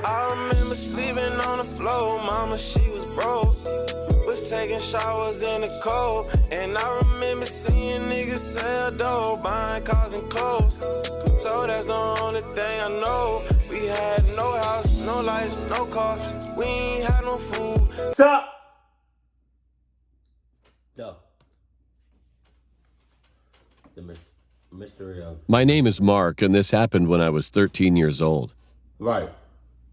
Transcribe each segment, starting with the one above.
I remember sleeping on the floor, mama, she was broke. Was taking showers in the cold. And I remember seeing niggas sell dope, buying cars and clothes. So that's the only thing I know. We had no house, no lights, no car. We ain't had no food. Stop! No. The mystery of... My name is Mark, and this happened when I was 13 years old. Right.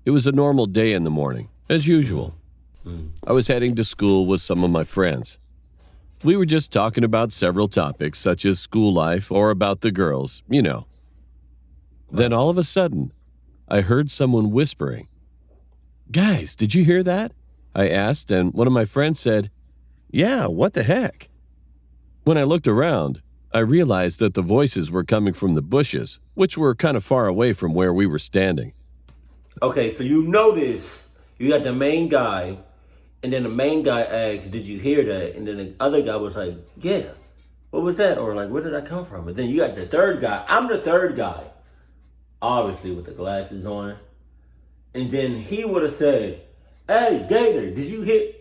It was a normal day in the morning, as usual. I was heading to school with some of my friends. We were just talking about several topics, such as school life or about the girls, you know. Then all of a sudden, I heard someone whispering. "Guys, did you hear that?" I asked, and one of my friends said, "Yeah, what the heck?" When I looked around, I realized that the voices were coming from the bushes, which were kind of far away from where we were standing. Okay, so you notice you got the main guy, and then the main guy asks, "Did you hear that?" And then the other guy was like, "Yeah, what was that?" Or like, "Where did I come from?" And then you got the third guy. I'm the third guy, obviously with the glasses on. And then he would have said, "Hey, Gator, did you hear?"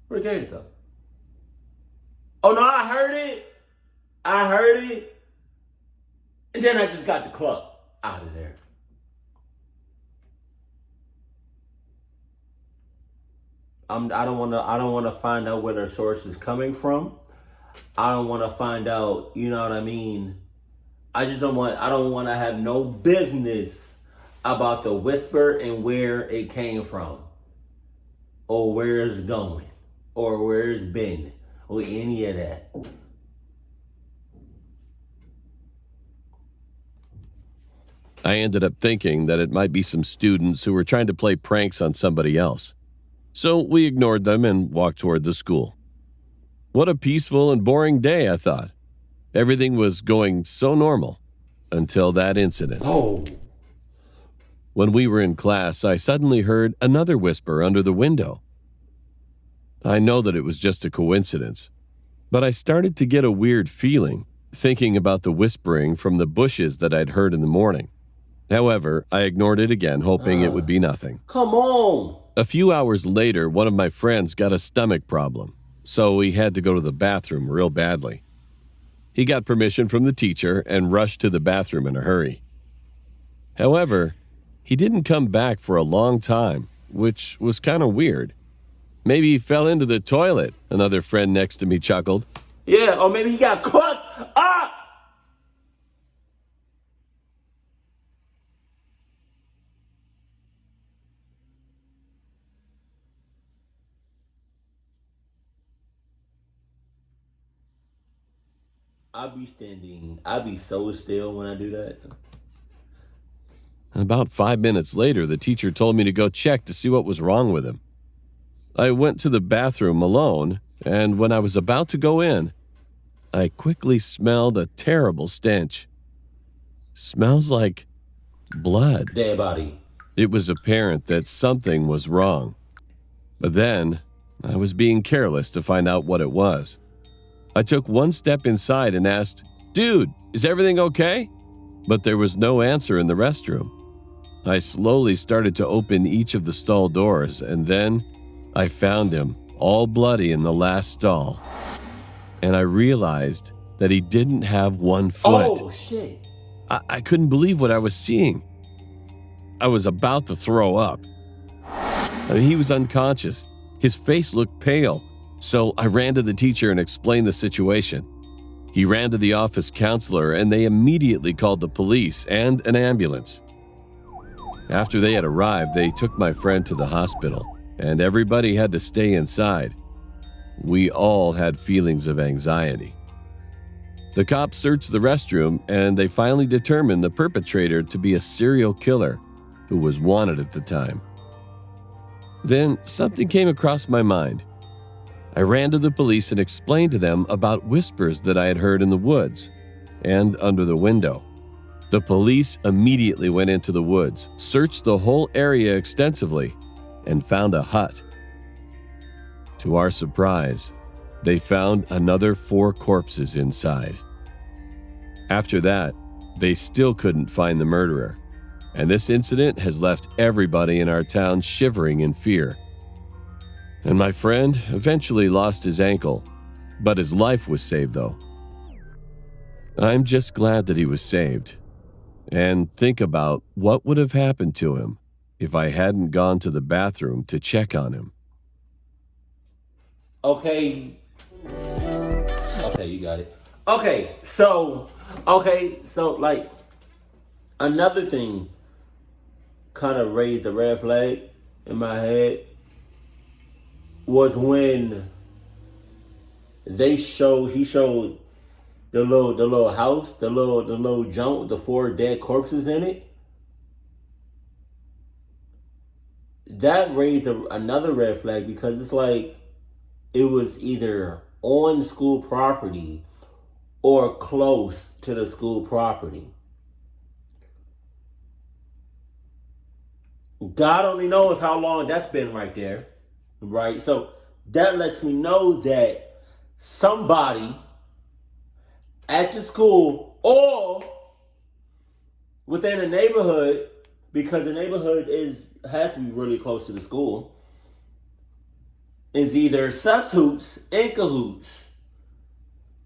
Where'd Gator go? Oh no, I heard it. And then I just got the club out of there. I don't want to find out where their source is coming from. I don't want to find out, you know what I mean? I don't want to have no business about the whisper and where it came from, or where it's going, or where it's been, or any of that. I ended up thinking that it might be some students who were trying to play pranks on somebody else. So we ignored them and walked toward the school. What a peaceful and boring day, I thought. Everything was going so normal until that incident. Oh. When we were in class, I suddenly heard another whisper under the window. I know that it was just a coincidence, but I started to get a weird feeling, thinking about the whispering from the bushes that I'd heard in the morning. However, I ignored it again, hoping it would be nothing. Come on! A few hours later, one of my friends got a stomach problem, so he had to go to the bathroom real badly. He got permission from the teacher and rushed to the bathroom in a hurry. However, he didn't come back for a long time, which was kind of weird. Maybe he fell into the toilet, another friend next to me chuckled. Yeah, or maybe he got caught up! I'll be so still when I do that. About 5 minutes later, the teacher told me to go check to see what was wrong with him. I went to the bathroom alone, and when I was about to go in, I quickly smelled a terrible stench. Smells like blood. Dead body. It was apparent that something was wrong. But then, I was being careless to find out what it was. I took one step inside and asked, "Dude, is everything okay?" But there was no answer in the restroom. I slowly started to open each of the stall doors, and then I found him, all bloody in the last stall. And I realized that he didn't have one foot. Oh, shit. I couldn't believe what I was seeing. I was about to throw up. He was unconscious. His face looked pale. So I ran to the teacher and explained the situation. He ran to the office counselor, and they immediately called the police and an ambulance. After they had arrived, they took my friend to the hospital, and everybody had to stay inside. We all had feelings of anxiety. The cops searched the restroom, and they finally determined the perpetrator to be a serial killer who was wanted at the time. Then something came across my mind. I ran to the police and explained to them about whispers that I had heard in the woods and under the window. The police immediately went into the woods, searched the whole area extensively, and found a hut. To our surprise, they found another 4 corpses inside. After that, They still couldn't find the murderer, and this incident has left everybody in our town shivering in fear. And my friend eventually lost his ankle, but his life was saved though. I'm just glad that he was saved. And think about what would have happened to him if I hadn't gone to the bathroom to check on him. Okay, you got it. Okay, so like another thing kind of raised a red flag in my head was when he showed the little house, the little junk with the 4 dead corpses in it. That raised another red flag because it's like it was either on school property or close to the school property. God only knows how long that's been right there, right? So that lets me know that somebody at the school or within a neighborhood, because the neighborhood has to be really close to the school, is either sus hoots in cahoots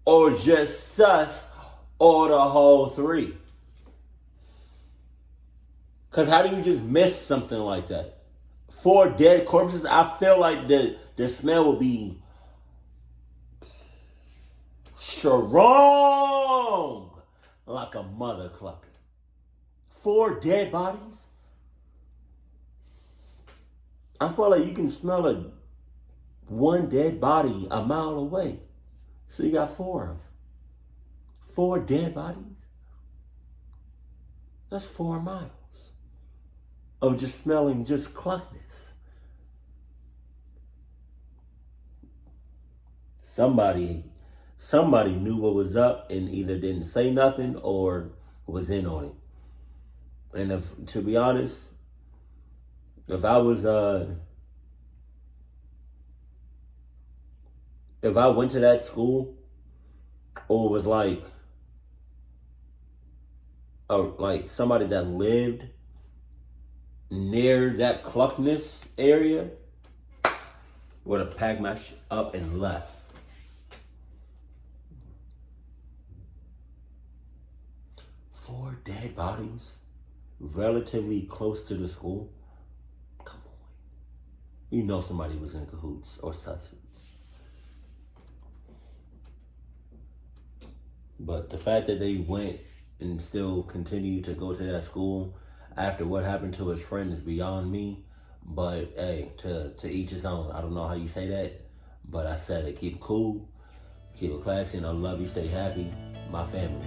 or just sus or the whole three. Because how do you just miss something like that? 4 dead corpses, I feel like the smell would be strong like a mother clucker. 4 dead bodies? I feel like you can smell one dead body a mile away. So you got 4 dead bodies? That's 4 miles of just smelling just cluckness. Somebody knew what was up and either didn't say nothing or was in on it. And to be honest, if I went to that school or was like somebody that lived near that cluckness area, would have packed my shit up and left. Four dead bodies relatively close to the school? Come on. You know somebody was in cahoots or suspects. But the fact that they went and still continue to go to that school after what happened to his friend is beyond me. But hey, to each his own. I don't know how you say that, but I said it. Keep it cool, keep it classy, and I love you. Stay happy. My family.